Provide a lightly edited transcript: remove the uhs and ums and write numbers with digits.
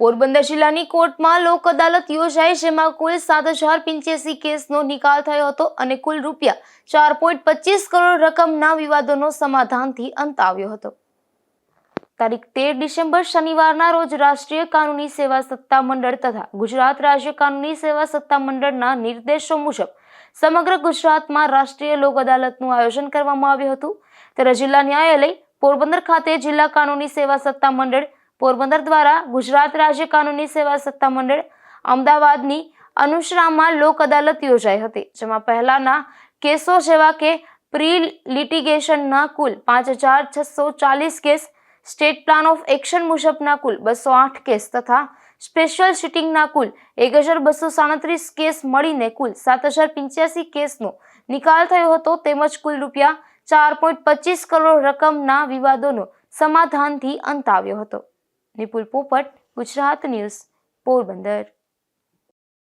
પોરબંદર જિલ્લાની કોર્ટમાં લોક અદાલત યોજાઈ, જેમાં કુલ 7,085 કેસનો નિકાલ થયો હતો અને કુલ ₹4.25 કરોડ રકમના વિવાદોનો સમાધાનથી અંત આવ્યો હતો. તારીખ 13 ડિસેમ્બર શનિવારના રોજ રાષ્ટ્રીય કાનૂની સેવા સત્તા મંડળ તથા ગુજરાત રાજ્ય કાનૂની સેવા સત્તા મંડળના નિર્દેશો મુજબ સમગ્ર ગુજરાતમાં રાષ્ટ્રીય લોક અદાલતનું આયોજન કરવામાં આવ્યું હતું. ત્યારે જિલ્લા ન્યાયાલય પોરબંદર ખાતે જિલ્લા કાનૂની સેવા સત્તા મંડળ પોરબંદર દ્વારા ગુજરાત રાજ્ય કાનૂની સેવા સત્તા મંડળ અમદાવાદની અનુસરામાં લોક અદાલત યોજાઈ હતી, જેમાં પહેલાના કેસો જેવા કે પ્રી લિટિગેશનના કુલ 5,640 case, state plan of action મુજબના કુલ 208 કેસ તથા સ્પેશિયલ સિટિંગના કુલ 1,237 કેસ મળીને કુલ 7,085 કેસનો નિકાલ થયો હતો. તેમજ કુલ ₹4.25 કરોડ રકમના વિવાદોનો સમાધાનથી અંત આવ્યો હતો. નિપુલ પોપટ, ગુજરાત ન્યૂઝ, પોરબંદર.